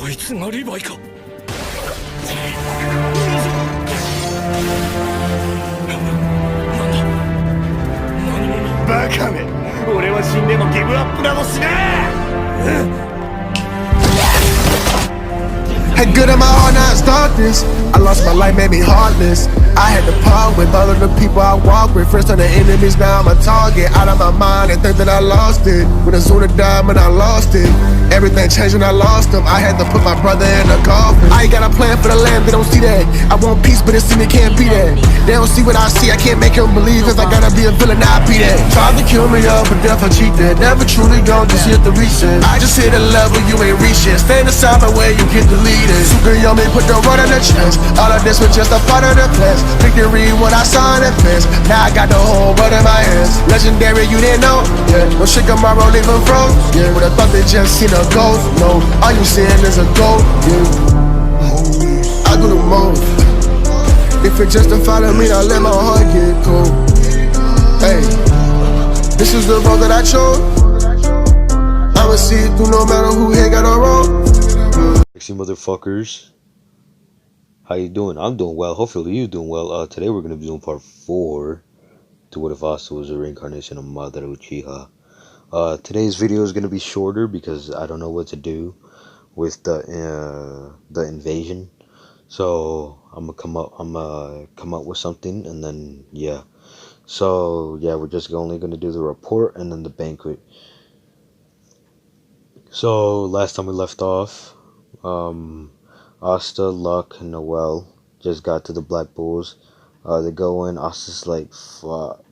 いつがリヴァイか。バカめ、俺は死んでもギブアップなどしねえ。Had good in my heart, now it's darkness. I lost my life, made me heartless. I had to part with all of the people I walk with. Friends turn to enemies, now I'm a target. Out of my mind and think that I lost it. When the Zuna died, man, I lost it. Everything changed when I lost him. I had to put my brother in a coffin. I ain't got a plan for the land, they don't see that. I want peace, but it seems they can't be that. They don't see what I see, I can't make them believe. Cause I gotta be a villain, I be that. Tried to kill me up, but death I cheat that. Never truly gone, just hit the reset. I just hit a level you ain't reached yet. Stand aside my way, you get deleted. Super yummy, put the run in the chest. All of this was just a part of the class. Victory when I saw it fast. Now I got the whole world in my hands. Legendary, you didn't know? Yeah, no shit tomorrow, leave them froze. Yeah, would've thought they just seen a ghost. No, all you seeing is a ghost. Yeah, I do the most. If it justify to me, I let my heart get cold. Hey, this is the road that I chose. I'ma see it through no matter who here got a road. Sexy motherfuckers, how you doing? I'm doing well. Hopefully you doing well. Today we're gonna be doing part 4 to what if Asta was a reincarnation of Madara Uchiha. Today's video is gonna be shorter because I don't know what to do with the invasion. So I'm gonna come up with something, and then yeah. So yeah, we're just only gonna do the report and then the banquet. So last time we left off, Asta, Luck, and Noel just got to the Black Bulls. They go in. Asta's like, fuck,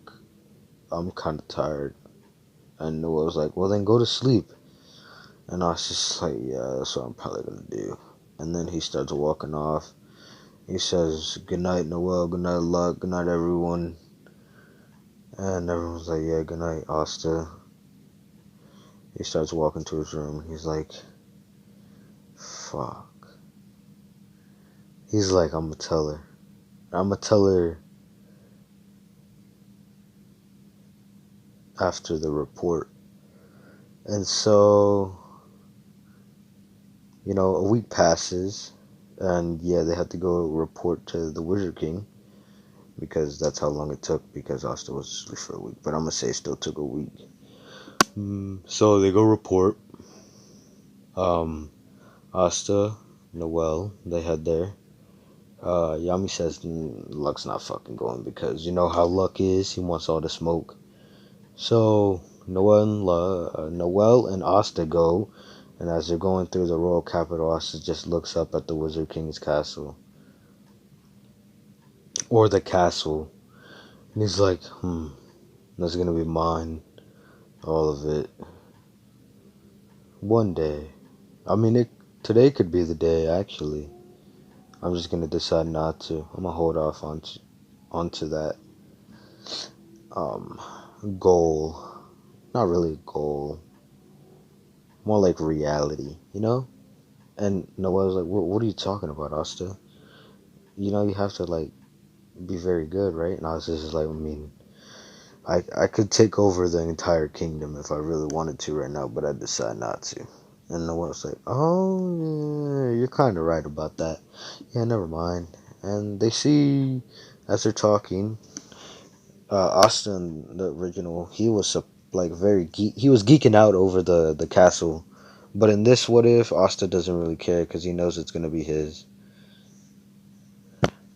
I'm kind of tired. And Noel's like, well, then go to sleep. And Asta's like, yeah, that's what I'm probably going to do. And then he starts walking off. He says, good night, Noel, good night, Luck, good night, everyone. And everyone's like, yeah, good night, Asta. He starts walking to his room. He's like, fuck. He's like, I'm gonna tell her. I'm gonna tell her after the report. And so, you know, a week passes. And yeah, they had to go report to the Wizard King. Because that's how long it took. Because Asta was asleep for a week. But I'm gonna say it still took a week. So they go report. Asta, Noel, they head there. Yami says Luck's not fucking going because you know how Luck is. He wants all the smoke. So Noel and Asta go, and as they're going through the royal capital, Asta just looks up at the Wizard King's castle, or the castle, and he's like, that's gonna be mine, all of it. One day, I mean, today could be the day actually. I'm just gonna decide not to. I'm gonna hold off onto that goal. Not really a goal. More like reality, you know? And Noel's like, what are you talking about, Asta? You know, you have to like be very good, right? And Asta's just like, I mean, I could take over the entire kingdom if I really wanted to right now, but I decide not to. And Noel's like, oh, yeah, you're kind of right about that. Yeah, never mind. And they see, as they're talking, Asta in the original, he was like he was geeking out over the castle. But in this what if, Asta doesn't really care because he knows it's going to be his.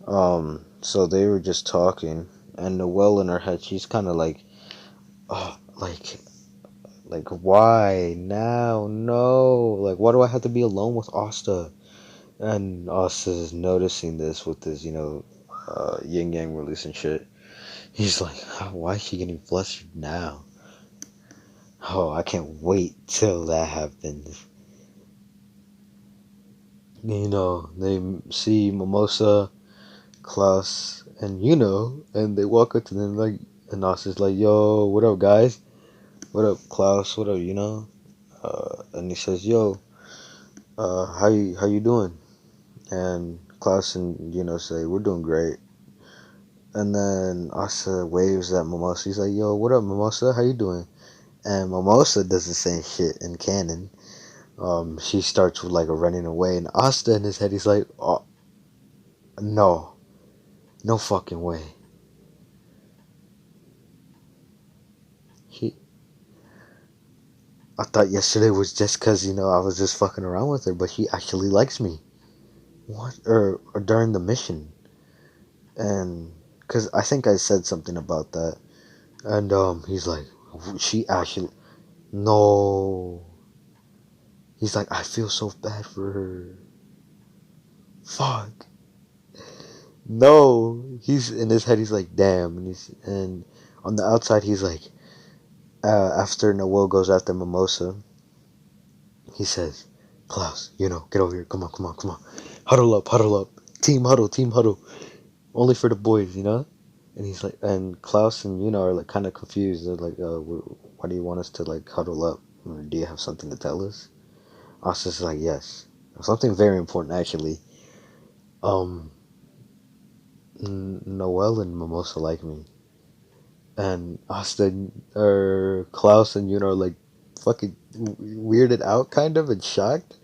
So they were just talking, and Noelle in her head, she's kind of like, oh, like why now? No, like why do I have to be alone with Asta? And Asta's noticing this with his, you know, yin yang release and shit. He's like, why is she getting flustered now? Oh, I can't wait till that happens. You know, they see Mimosa, Klaus, and and they walk up to them like, and Asta's like, yo, what up, guys? What up, Klaus? What up, and he says, yo, how you doing? And Klaus and say, we're doing great. And then Asta waves at Mimosa. He's like, yo, what up, Mimosa? How you doing? And Mimosa does the same shit in canon. She starts with like a running away, and Asta in his head, he's like, oh, no, no fucking way. He, I thought yesterday was just cause I was just fucking around with her, but she actually likes me. What? Or during the mission, and cause I think I said something about that, and he's like, she actually, no. He's like, I feel so bad for her. Fuck. No. He's in his head. He's like, damn, and on the outside, he's like, after Noel goes after Mimosa, he says, Klaus, get over here. Come on, come on, come on. Huddle up, huddle up. Team huddle, team huddle. Only for the boys. And he's like, and Klaus and are like kind of confused. They're like, why do you want us to like huddle up? Or do you have something to tell us? Asta's like, yes. Something very important, actually. Um, Noel and Mimosa like me. And Asta, or Klaus and are like fucking weirded out, kind of, and shocked.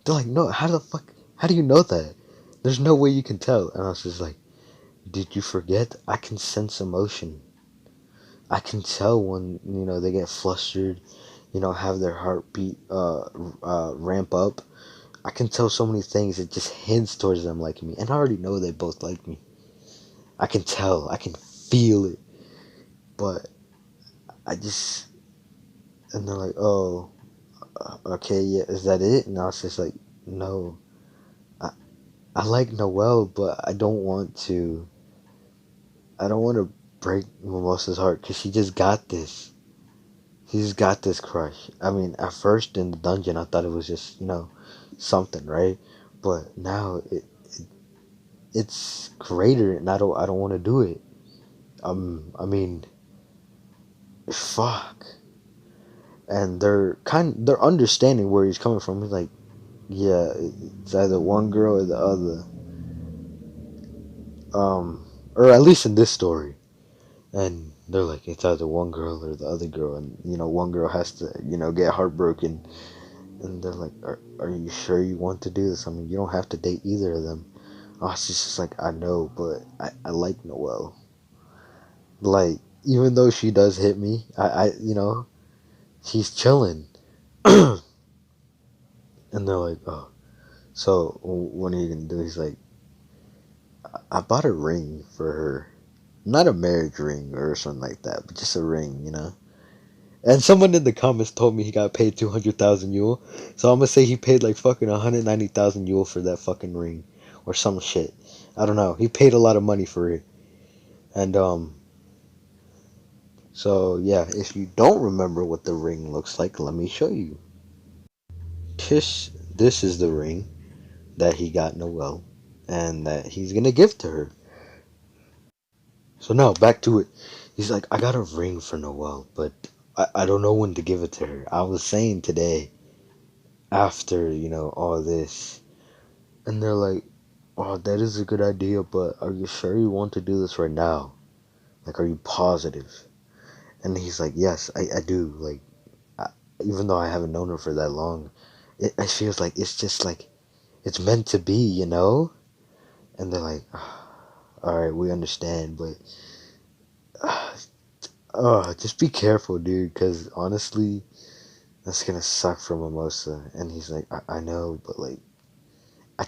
They're like, no, how the fuck, how do you know that? There's no way you can tell. And I was just like, did you forget? I can sense emotion. I can tell when, they get flustered, have their heartbeat ramp up. I can tell so many things. It just hints towards them liking me. And I already know they both like me. I can tell. I can feel it. But I just, and they're like, oh, okay, yeah, is that it? And I was just like, no. I, I like Noelle, but I don't want to break Mimosa's heart because she just got this. She's got this crush. I mean, at first in the dungeon, I thought it was just, something, right? But now it's greater, and I don't want to do it. I mean, fuck. And they're understanding where he's coming from. He's like, yeah, it's either one girl or the other. Or at least in this story. And they're like, it's either one girl or the other girl, and one girl has to, get heartbroken. And they're like, are you sure you want to do this? I mean, you don't have to date either of them. Oh, she's just like, I know, but I like Noelle. Like, even though she does hit me, she's chilling. And they're like, oh, so what are you gonna do? He's like, I bought a ring for her. Not a marriage ring or something like that, but just a ring. And someone in the comments told me he got paid 200,000 Yule. So I'm gonna say he paid like fucking 190,000 Yule for that fucking ring. Or some shit. I don't know. He paid a lot of money for it. And, so yeah, if you don't remember what the ring looks like, let me show you. This is the ring that he got Noelle. And that he's gonna give to her. So now, back to it. He's like, I got a ring for Noelle, but I don't know when to give it to her. I was saying today, after, all this. And they're like, oh, that is a good idea, but are you sure you want to do this right now? Like, are you positive? And he's like, yes, I do. Like, I, even though I haven't known her for that long, it feels like it's just like, it's meant to be. And they're like, all right, we understand, but just be careful, dude, because honestly, that's gonna suck for Mimosa. And he's like, I know, but like, I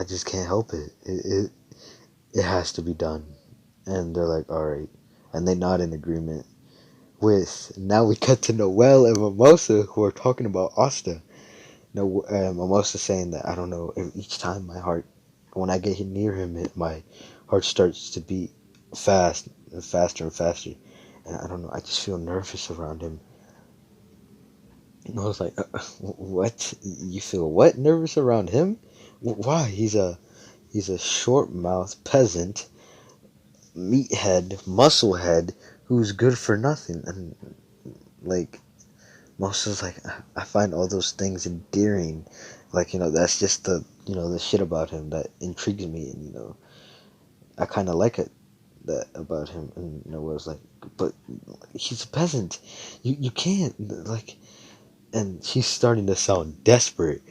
just can't help it. It has to be done. And they're like, all right, and they nod in agreement. With now we cut to Noelle and Mimosa who are talking about Asta. No, Mimosa saying that I don't know. Each time my heart, when I get near him, my heart starts to beat fast and faster and faster. And I don't know. I just feel nervous around him. And I was like, what? You feel what? Nervous around him? Why? He's a short mouthed peasant, meathead, musclehead who's good for nothing. And like most of like I find all those things endearing. Like, that's just the shit about him that intrigues me, and I kind of like it that about him. And where it's like, but he's a peasant. You can't like. and she's starting to sound desperate.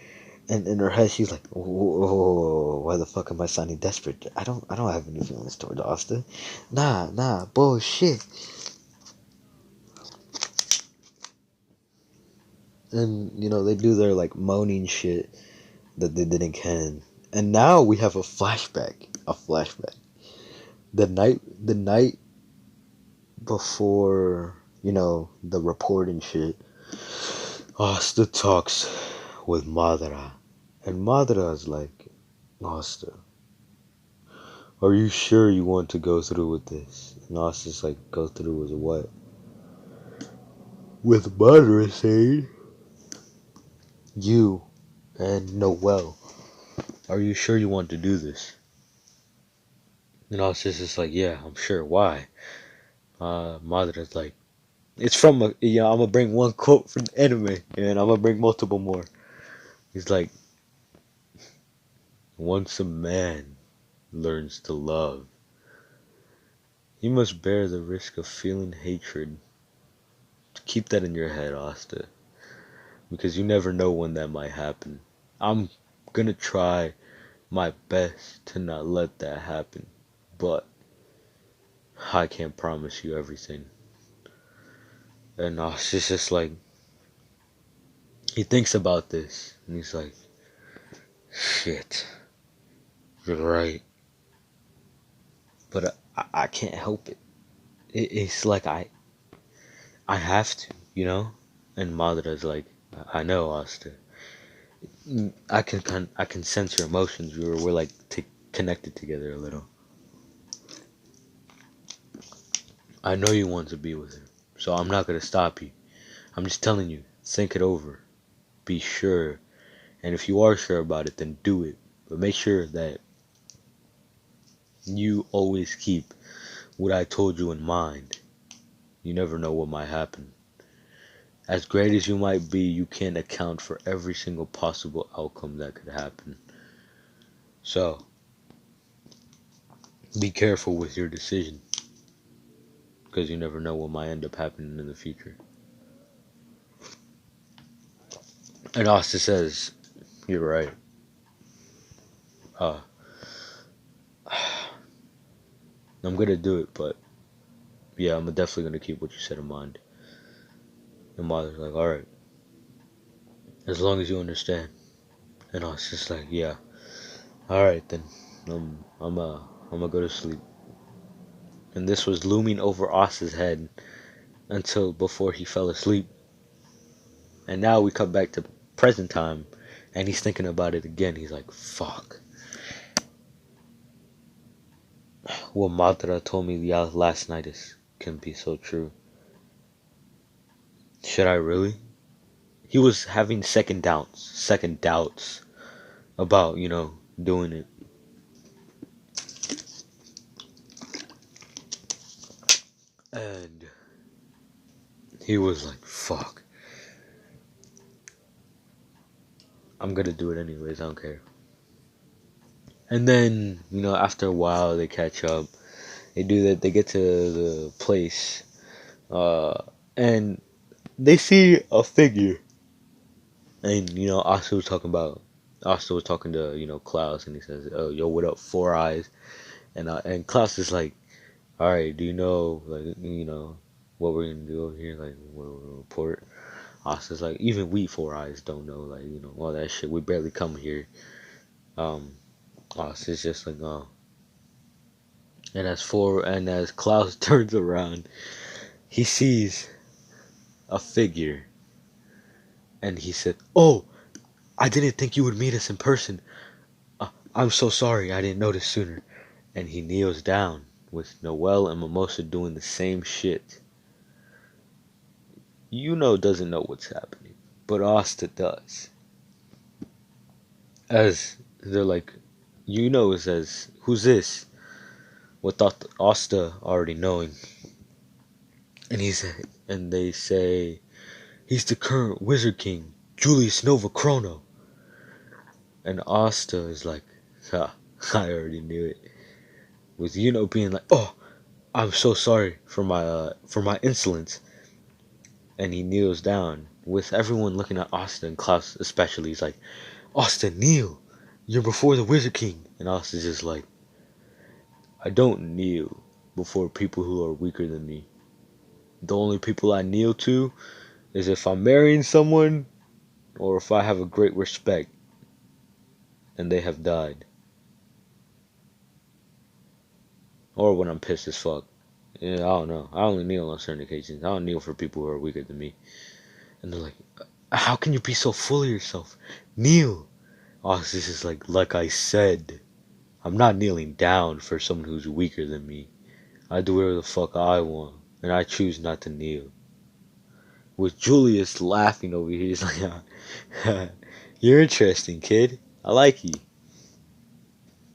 And in her head, she's like, "Whoa, why the fuck am I sounding desperate? I don't have any feelings toward Asta. Nah, bullshit." And they do their like moaning shit that they did in canon. And now we have a flashback. A flashback. The night before, the report and shit, Asta talks with Madara. And Madara is like, "Asta, are you sure you want to go through with this?" And Asta's like, "Go through with what?" With Madara saying, "You and Noel, are you sure you want to do this?" And Asta's just like, "Yeah, I'm sure. Why?" Madara's like, it's from I'm gonna bring one quote from the anime, and I'm gonna bring multiple more. He's like, "Once a man learns to love, he must bear the risk of feeling hatred." Keep that in your head, Asta, because you never know when that might happen. I'm gonna try my best to not let that happen, but I can't promise you everything. And Asta's just like, he thinks about this, and he's like, "Shit, you're right." But I can't help it. It's like I have to, And Madara's like, "I know, Asta. I can sense your emotions. We're like connected together a little. I know you want to be with her, so I'm not gonna stop you. I'm just telling you, think it over. Be sure, and if you are sure about it, then do it. But make sure that you always keep what I told you in mind. You never know what might happen. As great as you might be, you can't account for every single possible outcome that could happen. So, be careful with your decision, because you never know what might end up happening in the future." And Asta says, "You're right. Uh, I'm gonna do it, but yeah, I'm definitely gonna keep what you said in mind." And Mother's like, "Alright, as long as you understand." And Asta's like, "Yeah, alright then. I'm gonna go to sleep." And this was looming over Asta's head until before he fell asleep. And now we come back to present time, and he's thinking about it again. He's like, "Fuck. What Madara told me last night can be so true. Should I really?" He was having second doubts about, doing it. And he was like, "Fuck. I'm gonna do it anyways. I don't care." And then, after a while, they catch up. They do that. They get to the place, uh, and they see a figure. And Asta was talking to Klaus, and he says, "Oh, yo, what up, Four Eyes?" And Klaus is like, "All right, do you know what we're gonna do over here? Like, we'll report." Asta's like, "Even we Four Eyes don't know, like, all that shit. We barely come here." Um, Asta's just like, "Oh." And as Klaus turns around, he sees a figure, and he said, "Oh, I didn't think you would meet us in person. I'm so sorry. I didn't notice sooner." And he kneels down with Noel and Mimosa doing the same shit. Doesn't know what's happening, but Asta does. As they're like, says, "Who's this?" Without Asta already knowing. And they say, "He's the current Wizard King, Julius Nova Chrono." And Asta is like, "Ha, I already knew it." With being like, "Oh, I'm so sorry for my insolence." And he kneels down with everyone looking at Asta and Klaus especially, he's like, Asta, kneel. You're before the Wizard King. And Asta's just like, I don't kneel before people who are weaker than me. The only people I kneel to is if I'm marrying someone or if I have a great respect and they have died. Or when I'm pissed as fuck. Yeah, I don't know. I only kneel on certain occasions. I don't kneel for people who are weaker than me. And they're like, how can you be so full of yourself? Kneel. Asta's just like I said, I'm not kneeling down for someone who's weaker than me. I do whatever the fuck I want, and I choose not to kneel. With Julius laughing over here, he's like, "You're interesting, kid. I like you.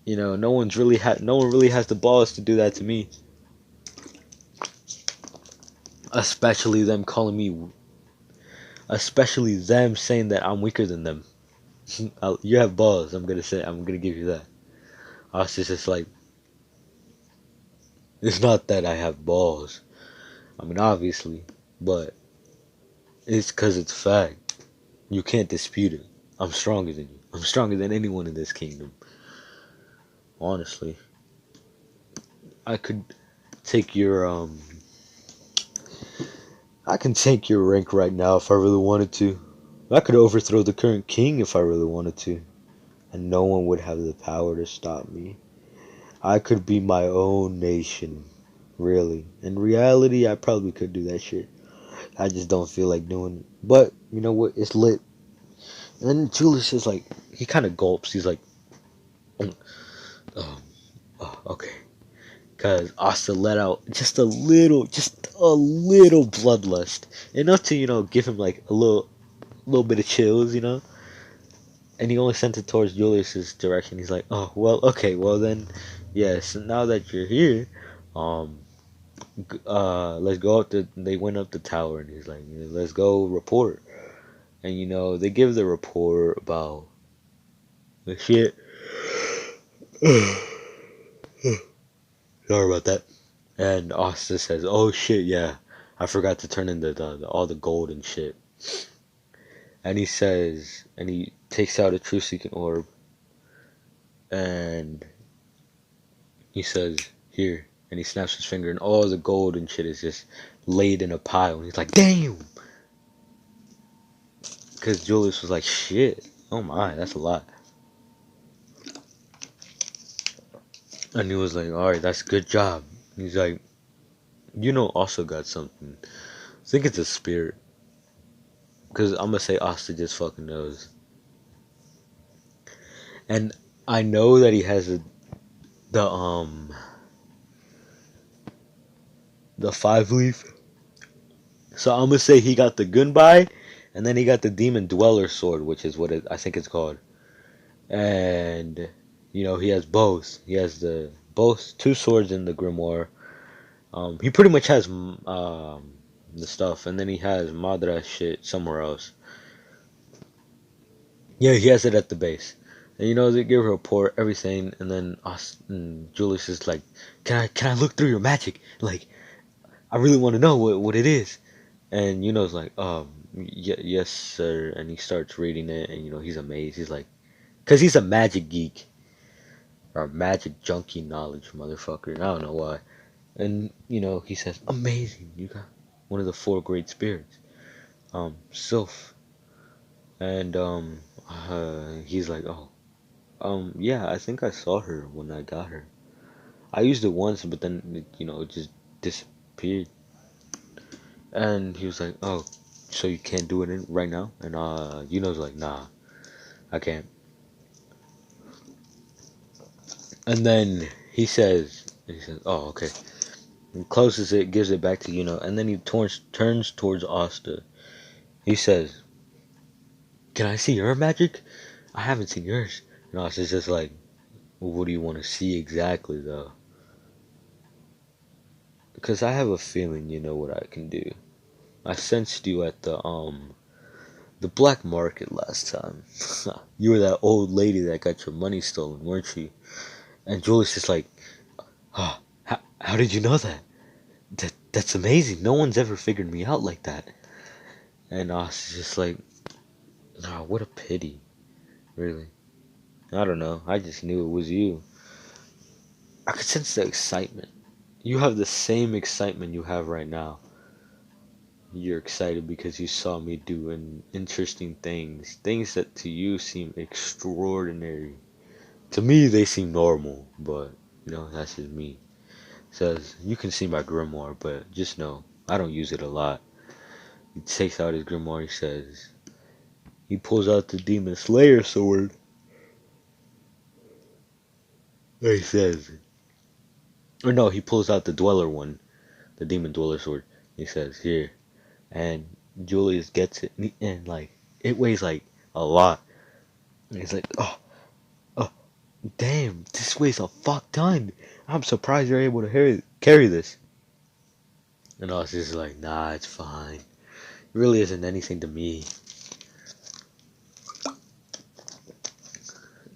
You know, no one really has the balls to do that to me. Especially them calling me, especially them saying that I'm weaker than them. You have balls. I'm gonna give you that. I was just like, it's not that I have balls. I mean, obviously, but it's because it's fact. You can't dispute it. I'm stronger than you. I'm stronger than anyone in this kingdom. Honestly, I could take your I can take your rank right now if I really wanted to. I could overthrow the current king if I really wanted to, and no one would have the power to stop me. I could be my own nation, really. In reality, I probably could do that shit. I just don't feel like doing it. But you know what? It's lit. And then Julius is like, he kind of gulps. He's like, um, oh, okay. Because Asta let out just a little bloodlust. Enough to, give him like a little bit of chills, And he only sent it towards Julius's direction. He's like, oh, well, okay, well then, yes, now that you're here, um, let's go up they went up the tower and he's like, let's go report. And, they give the report about the shit. Sorry about that. And Asta says, "Oh shit, yeah, I forgot to turn in all the gold and shit." And he says, and he takes out a true-seeking orb, and he says, "Here," and he snaps his finger, and all the gold and shit is just laid in a pile. And he's like, "Damn!" Because Julius was like, "Shit, oh my, that's a lot." And he was like, "All right, that's a good job." He's like, also got something. I think it's a spirit. Because I'm gonna say Asta just fucking knows. And I know that he has the the 5 leaf. So I'm gonna say he got the Gunbai, and then he got the Demon Dweller sword, which is what I think it's called. And he has both. He has the both two swords in the grimoire. He pretty much has the stuff, and then he has Madara shit somewhere else. Yeah, he has it at the base. And they give her a report, everything, and then Julius is like, Can I look through your magic? Like, I really want to know what it is." And it's like, yes, sir." And he starts reading it, and he's amazed. He's like, because he's a magic geek or magic junkie knowledge motherfucker. And I don't know why. And he says, "Amazing, you got one of the 4 great spirits, Sylph." And he's like, "Oh, yeah, I think I saw her when I got her. I used it once, but then it just disappeared." And he was like, "Oh, so you can't do it right now?" And Yuno's like, "Nah, I can't." And then he says, "Oh, okay." And closes it, gives it back to and then he turns towards Asta. He says, "Can I see your magic? I haven't seen yours." And Asta's just like, "Well, what do you want to see exactly, though? Because I have a feeling you know what I can do. I sensed you at the black market last time. You were that old lady that got your money stolen, weren't you?" And Julius is like, "Oh, how did you know that? That's amazing. No one's ever figured me out like that." And Asta's just like, nah, what a pity, really. I don't know. I just knew it was you. I could sense the excitement. You have the same excitement you have right now. You're excited because you saw me doing interesting things. Things that to you seem extraordinary. To me, they seem normal, but, that's just me. Says, you can see my grimoire, but just know, I don't use it a lot. He takes out his grimoire, he says, he pulls out the Demon Slayer sword. He says, or no, he pulls out the Dweller one, the Demon Dweller sword. He says, here. And Julius gets it, and like, it weighs like a lot. And he's like, oh, damn, this weighs a fuck ton. I'm surprised you're able to carry this. And I was just like, nah, it's fine. It really isn't anything to me.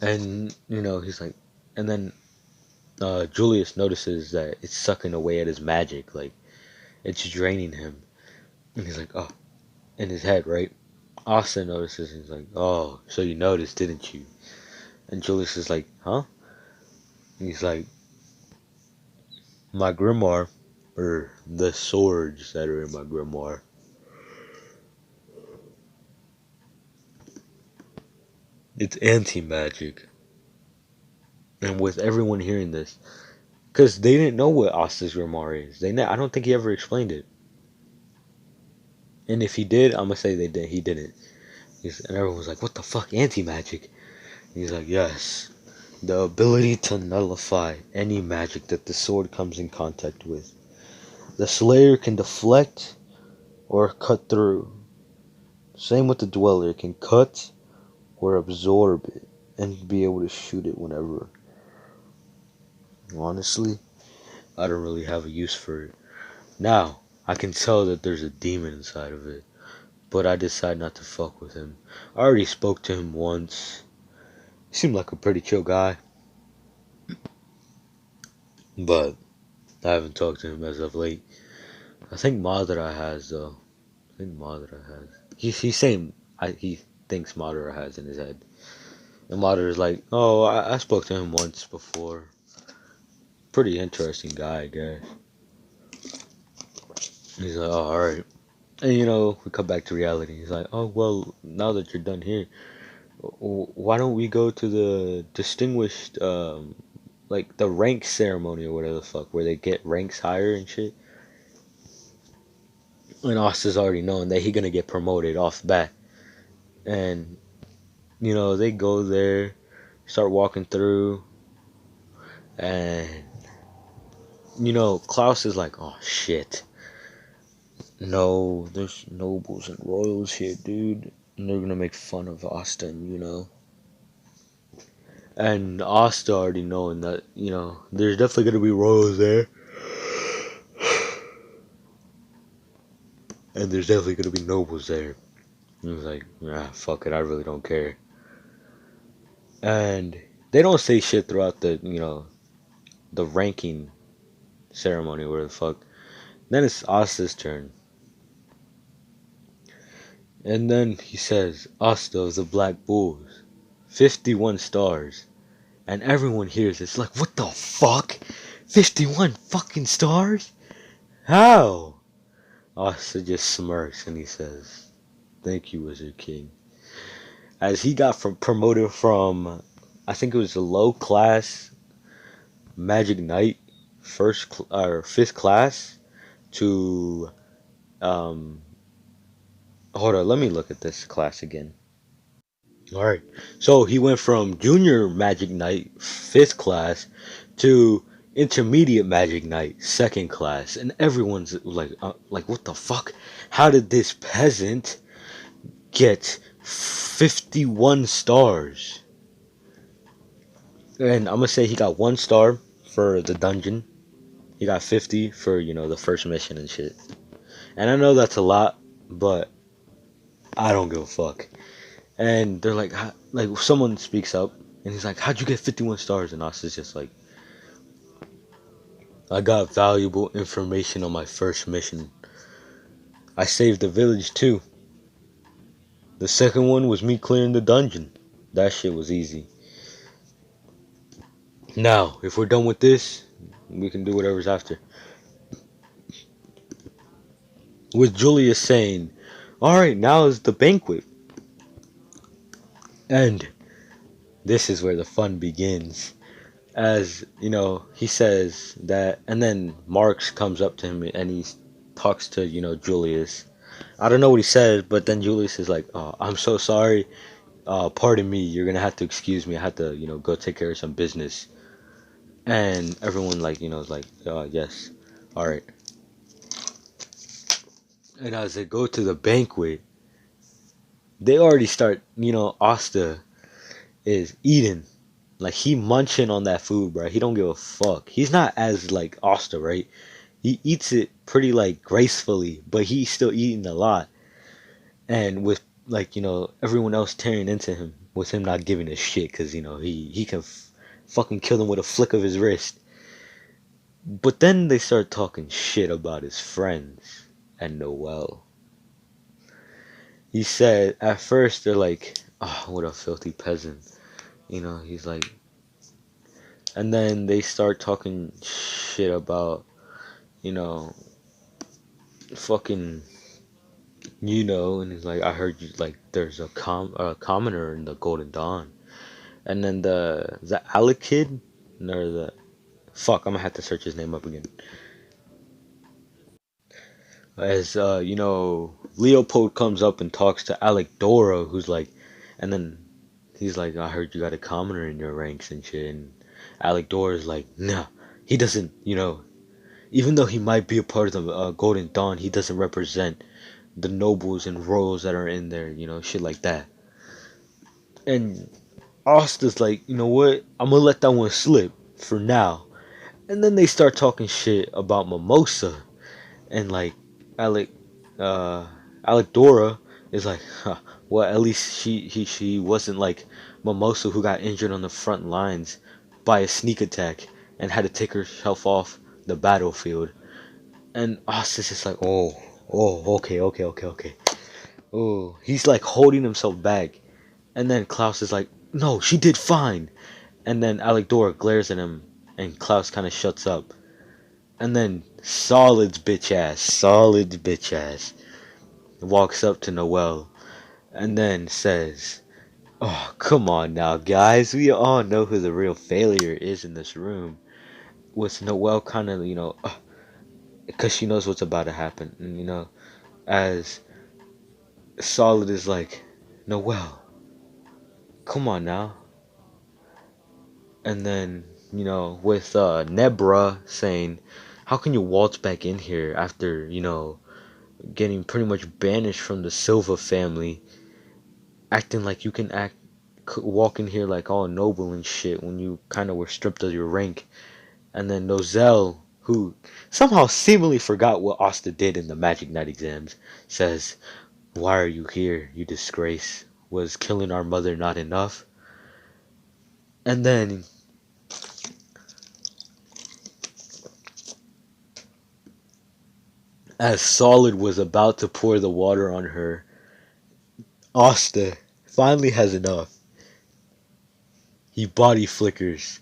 And, he's like, and then Julius notices that it's sucking away at his magic. Like, it's draining him. And he's like, oh, in his head, right? Asta notices, and he's like, oh, so you noticed, didn't you? And Julius is like, huh? And he's like, my grimoire, or the swords that are in my grimoire, it's anti-magic. And with everyone hearing this, because they didn't know what Asta's grimoire is. I don't think he ever explained it. And if he did, I'm gonna say he didn't. And everyone was like, what the fuck, anti-magic? He's like, yes. The ability to nullify any magic that the sword comes in contact with. The Slayer can deflect or cut through. Same with the Dweller. It can cut or absorb it and be able to shoot it whenever. Honestly, I don't really have a use for it. Now, I can tell that there's a demon inside of it, but I decide not to fuck with him. I already spoke to him once. He seemed like a pretty chill guy, but I haven't talked to him as of late. I think Madara has, though. I think Madara has. He's saying he thinks Madara has in his head. And Madara's like, oh, I spoke to him once before. Pretty interesting guy, I guess. He's like, oh, alright. And we come back to reality. He's like, oh, well, now that you're done here, why don't we go to the distinguished, like the rank ceremony or whatever the fuck, where they get ranks higher and shit? And Asta's already knowing that he's gonna get promoted off the bat. And, they go there, start walking through, and, Klaus is like, oh shit. No, there's nobles and royals here, dude. And they're gonna make fun of Asta, And Asta already knowing that, there's definitely gonna be royals there. And there's definitely gonna be nobles there. And he's like, fuck it, I really don't care. And they don't say shit throughout the, the ranking ceremony, where the fuck. Then it's Asta's turn. And then he says, Asta of the Black Bulls, 51 stars. And everyone hears it's like, what the fuck? 51 fucking stars? How? Asta just smirks and he says, thank you, Wizard King. As he got promoted from, I think it was a low class Magic Knight, fifth class, to, hold on, let me look at this class again. Alright, so he went from junior Magic Knight, 5th class, to intermediate Magic Knight, 2nd class. And everyone's like, what the fuck? How did this peasant get 51 stars? And I'm gonna say he got 1 star for the dungeon. He got 50 for, the first mission and shit. And I know that's a lot, but I don't give a fuck. And they're like someone speaks up, and he's like, how'd you get 51 stars? And Asta's just like, I got valuable information on my first mission. I saved the village too. The second one was me clearing the dungeon. That shit was easy. Now, if we're done with this, we can do whatever's after. With Julius saying, alright, now is the banquet. And this is where the fun begins. As, you know, he says that, and then Marx comes up to him and he talks to, you know, Julius. I don't know what he says, but then Julius is like, oh, I'm so sorry. Pardon me, you're gonna have to excuse me. I have to, you know, go take care of some business. And everyone, like, you know, is like, yes, alright. And as they go to the banquet, they already start, you know, Asta is eating. Like, he munching on that food, bro. He don't give a fuck. He's not as, like, Asta, right? He eats it pretty, like, gracefully, but he's still eating a lot. And with, like, you know, everyone else tearing into him, with him not giving a shit, because, you know, he can fucking kill them with a flick of his wrist. But then they start talking shit about his friends and Noel. He said, at first, they're like, oh, what a filthy peasant. You know, he's like, and then they start talking shit about, you know, fucking, you know, and he's like, I heard you, like, there's a commoner in the Golden Dawn. And then the Alec kid, or the, fuck, I'm gonna have to search his name up again. As, you know, Leopold comes up and talks to Alec Dora, who's like, and then he's like, I heard you got a commoner in your ranks and shit. And Alec Dora's like, nah, he doesn't, you know, even though he might be a part of the Golden Dawn, he doesn't represent the nobles and royals that are in there, you know, shit like that. And Asta's like, you know what, I'm gonna let that one slip for now. And then they start talking shit about Mimosa. And like, Alec, uh, Alec Dora is like, huh, well, at least she wasn't like Mimosa, who got injured on the front lines by a sneak attack and had to take herself off the battlefield. And Austin's just like, okay. Oh, he's like holding himself back. And then Klaus is like, no, she did fine. And then Alec Dora glares at him, and Klaus kind of shuts up. And then Solid's bitch ass, walks up to Noel and then says, oh, come on now, guys. We all know who the real failure is in this room. With Noel kind of, you know, because she knows what's about to happen. And, you know, as Solid is like, Noel, come on now. And then, you know, with Nebra saying, how can you waltz back in here after, you know, getting pretty much banished from the Silva family, acting like you can walk in here like all noble and shit when you kind of were stripped of your rank. And then Nozel, who somehow seemingly forgot what Asta did in the Magic Night exams, says, why are you here, you disgrace? Was killing our mother not enough? And then as Solid was about to pour the water on her, Asta finally has enough. He body flickers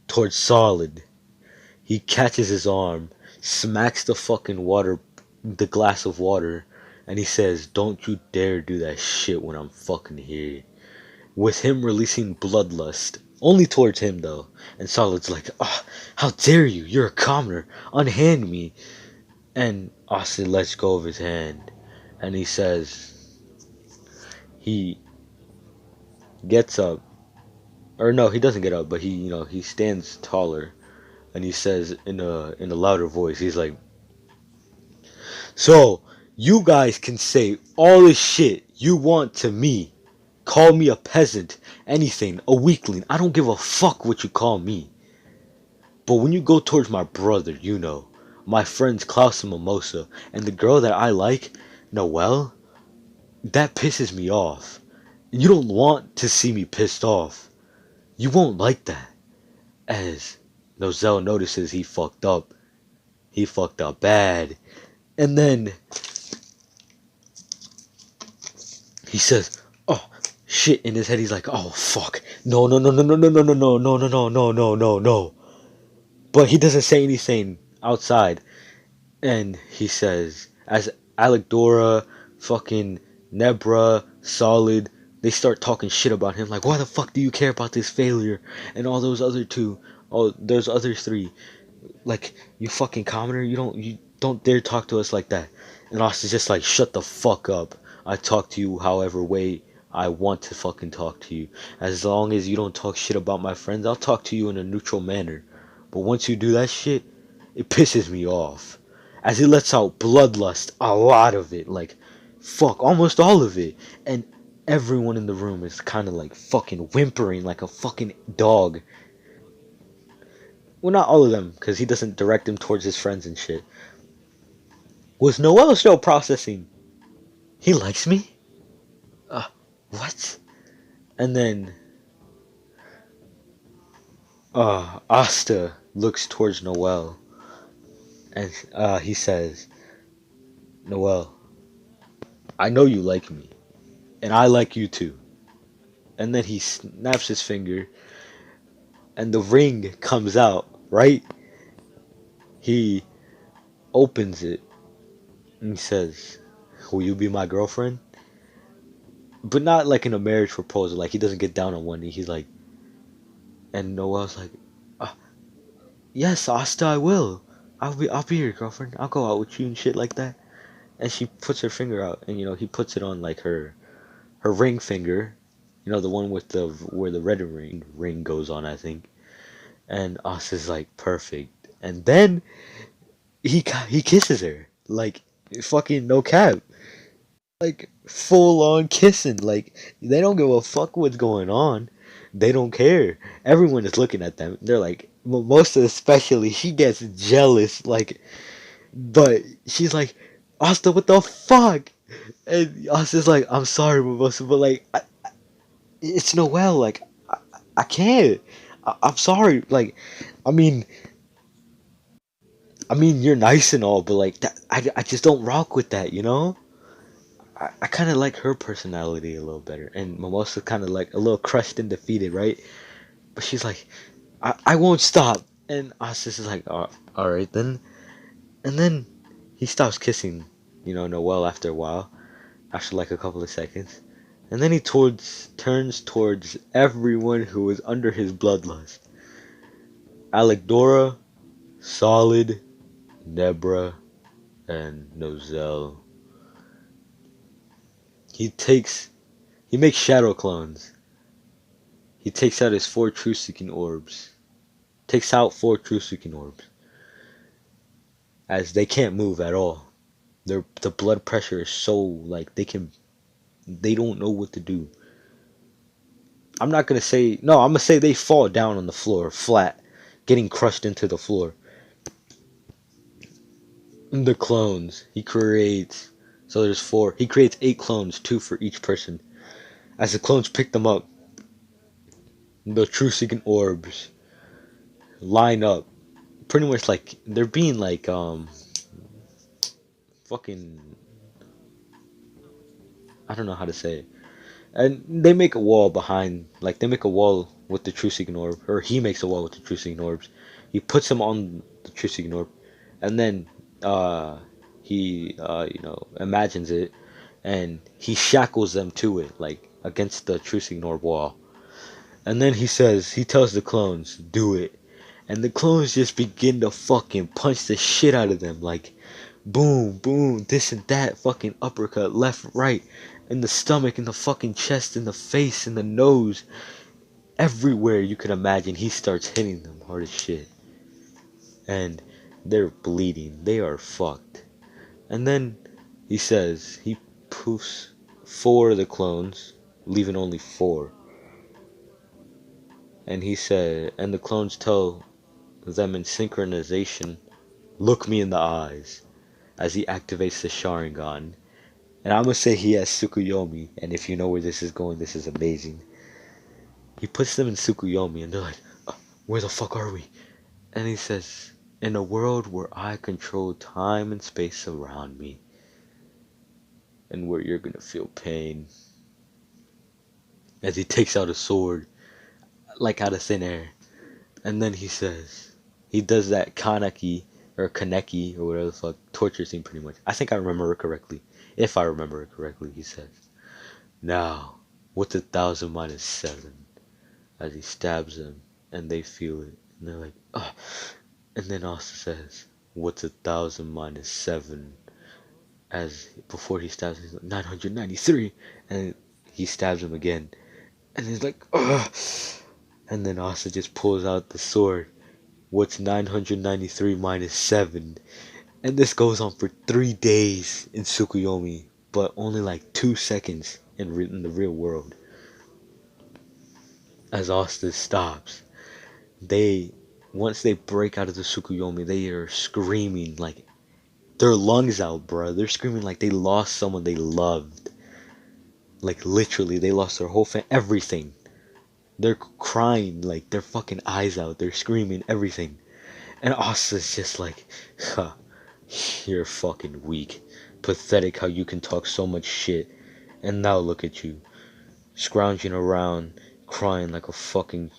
towards Solid. He catches his arm, smacks the glass of water, and he says, don't you dare do that shit when I'm fucking here. With him releasing bloodlust. Only towards him, though. And Solid's like, oh, how dare you? You're a commoner. Unhand me. And Austin lets go of his hand. And he says, he gets up. Or no, he doesn't get up, but he stands taller. And he says in a louder voice, he's like, so, you guys can say all this shit you want to me. Call me a peasant, anything, a weakling. I don't give a fuck what you call me. But when you go towards my brother, you know, my friends Klaus and Mimosa, and the girl that I like, Noelle, that pisses me off. And you don't want to see me pissed off. You won't like that. As Nozel notices he fucked up. He fucked up bad. And then he says, shit in his head. He's like, oh fuck, no, no, no, no, no, no, no, no, no, no, no, no, no, no, no, no. But he doesn't say anything outside, and he says, as Alec fucking Nebra, Solid, they start talking shit about him. Like, why the fuck do you care about this failure and all those other two? Oh, those other three. Like, you fucking commoner, you don't dare talk to us like that. And Austin's just like, shut the fuck up. I talk to you however way I want to fucking talk to you. As long as you don't talk shit about my friends, I'll talk to you in a neutral manner. But once you do that shit, it pisses me off. As he lets out bloodlust, a lot of it, like, fuck, almost all of it. And everyone in the room is kind of like fucking whimpering like a fucking dog. Well, not all of them, because he doesn't direct them towards his friends and shit. Was Noel still processing? He likes me? What? And then, Asta looks towards Noel, and he says, Noel, I know you like me, and I like you too. And then he snaps his finger, and the ring comes out, right? He opens it, and he says, will you be my girlfriend? But not like in a marriage proposal. Like, he doesn't get down on one knee. He's like, and Noel's like, uh, yes, Asta, I will. I'll be your girlfriend. I'll go out with you and shit like that. And she puts her finger out, and he puts it on like her ring finger, the one with the where the red ring goes on, I think. And Asta's like, perfect. And then he kisses her, like, fucking no cap. Like, full on kissing. Like, they don't give a fuck what's going on. They don't care. Everyone is looking at them. They're like, most especially, she gets jealous. Like, but she's like, Asta, what the fuck? And Asta's like, I'm sorry, Mimosa, but like, it's Noel. Like, I can't. I'm sorry. Like, I mean, you're nice and all, but like, that, I just don't rock with that, you know? I kind of like her personality a little better, and Mimosa kind of like a little crushed and defeated, right? But she's like, I won't stop, and Asis is like, all right then, and then he stops kissing, Noelle after a while, after like a couple of seconds, and then he turns towards everyone who was under his bloodlust. Alec Solid, Nebra, and Nozel. He makes shadow clones. He takes out his 4 truth-seeking orbs. Takes out 4 truth-seeking orbs. As they can't move at all. The blood pressure is so, like, they don't know what to do. I'm gonna say they fall down on the floor, flat, getting crushed into the floor. The clones he creates, so there's 4. He creates 8 clones, 2 for each person. As the clones pick them up, the truth-seeking orbs line up, pretty much like they're being like fucking, I don't know how to say it. And they make a wall behind, like they make a wall with the truth-seeking orb, or he makes a wall with the truth-seeking orbs. He puts them on the truth-seeking orb, and then he imagines it, and he shackles them to it, like against the truth-seeking orb wall. And then he tells the clones, do it. And the clones just begin to fucking punch the shit out of them. Like, boom, boom, this and that, fucking uppercut, left, right, in the stomach, in the fucking chest, in the face, in the nose. Everywhere you can imagine, he starts hitting them hard as shit. And they're bleeding. They are fucked. And then he poofs 4 of the clones, leaving only 4. And and the clones tell them in synchronization, look me in the eyes, as he activates the Sharingan. And I'm gonna say he has Tsukuyomi, and if you know where this is going, this is amazing. He puts them in Tsukuyomi, and they're like, where the fuck are we? And he says, in a world where I control time and space around me, and where you're gonna feel pain. as he takes out a sword, like out of thin air. And then he says, he does that kaneki, or whatever the fuck, torture scene pretty much. I think I remember it correctly. If I remember it correctly, he says, now, what's 1,000 minus 7? As he stabs them, and they feel it. And they're like, oh. And then Asta says, what's 1,000 minus 7? As before he stabs him, he's like, 993. And he stabs him again. And he's like, ugh. And then Asta just pulls out the sword. What's 993 minus 7? And this goes on for 3 days in Tsukuyomi, but only like 2 seconds in the real world. As Asta stops, once they break out of the Tsukuyomi, they are screaming like their lungs out, bro. They're screaming like they lost someone they loved. Like literally, they lost their whole everything. They're crying like their fucking eyes out. They're screaming everything. And Asta's just like, huh, you're fucking weak. Pathetic how you can talk so much shit. And now look at you, scrounging around, crying like a fucking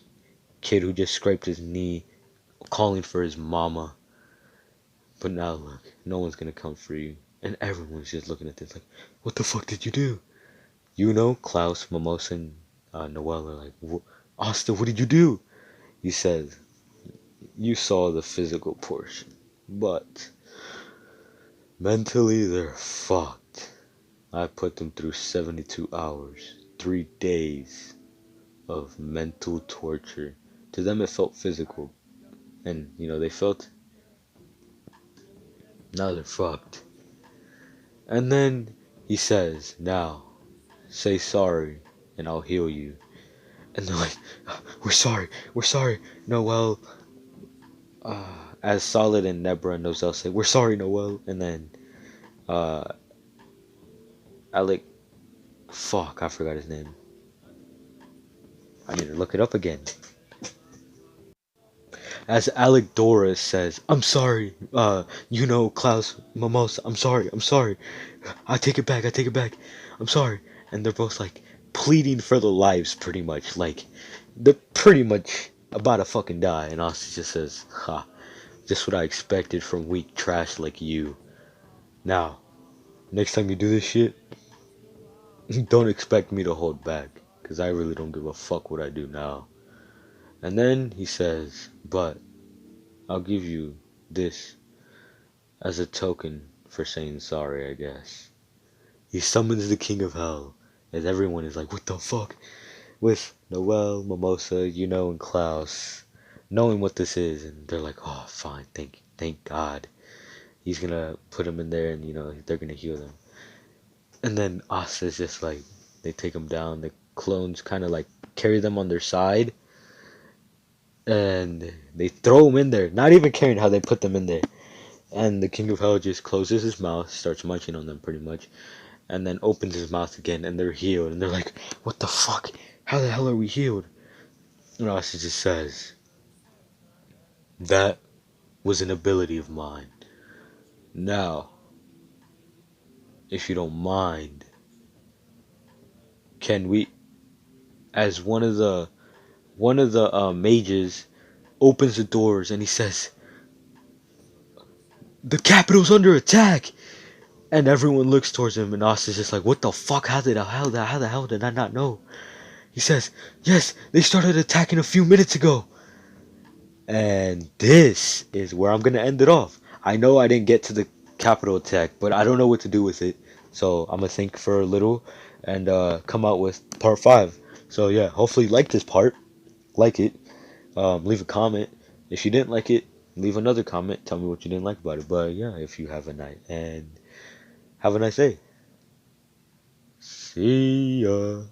kid who just scraped his knee, calling for his mama. But now look, no one's gonna come for you. And everyone's just looking at this like, what the fuck did you do? You know, Klaus, Mimosa, and Noelle are like, Asta, what did you do? He says, you saw the physical portion, but mentally they're fucked. I put them through 72 hours, 3 days of mental torture. To them it felt physical, and they felt, now they're fucked. And then he says, now say sorry and I'll heal you. And they're like, we're sorry, Noelle. As Solid and Nebra and Nozel say, we're sorry, Noelle. And then Alec, fuck, I forgot his name. I need to look it up again. As Alec Doris says, I'm sorry, Klaus, Mimosa, I'm sorry. I take it back, I'm sorry. And they're both like pleading for their lives pretty much. Like, they're pretty much about to fucking die. And Austin just says, ha, just what I expected from weak trash like you. Now, next time you do this shit, don't expect me to hold back, because I really don't give a fuck what I do now. And then he says, but I'll give you this as a token for saying sorry, I guess. He summons the King of Hell, as everyone is like, what the fuck? With Noelle, Mimosa, and Klaus knowing what this is, and they're like, oh, fine, thank God. He's gonna put him in there, and they're gonna heal them. And then Asta's just like, they take him down, the clones kind of like carry them on their side, and they throw him in there, not even caring how they put them in there. And the King of Hell just closes his mouth, starts munching on them pretty much, and then opens his mouth again, and they're healed. And they're like, what the fuck? How the hell are we healed? And Asta just says, that was an ability of mine. Now, if you don't mind, can we, as one of the mages opens the doors and he says, the capital's under attack. And everyone looks towards him, and Asta's just like, what the fuck? How the hell did I not know? He says, yes, they started attacking a few minutes ago. And this is where I'm gonna end it off. I know I didn't get to the capital attack, but I don't know what to do with it. So I'm gonna think for a little and come out with part 5. So yeah, hopefully you like this part. Like it. Leave a comment. If you didn't like it, leave another comment. Tell me what you didn't like about it. But yeah, if you have a night, and have a nice day. See ya.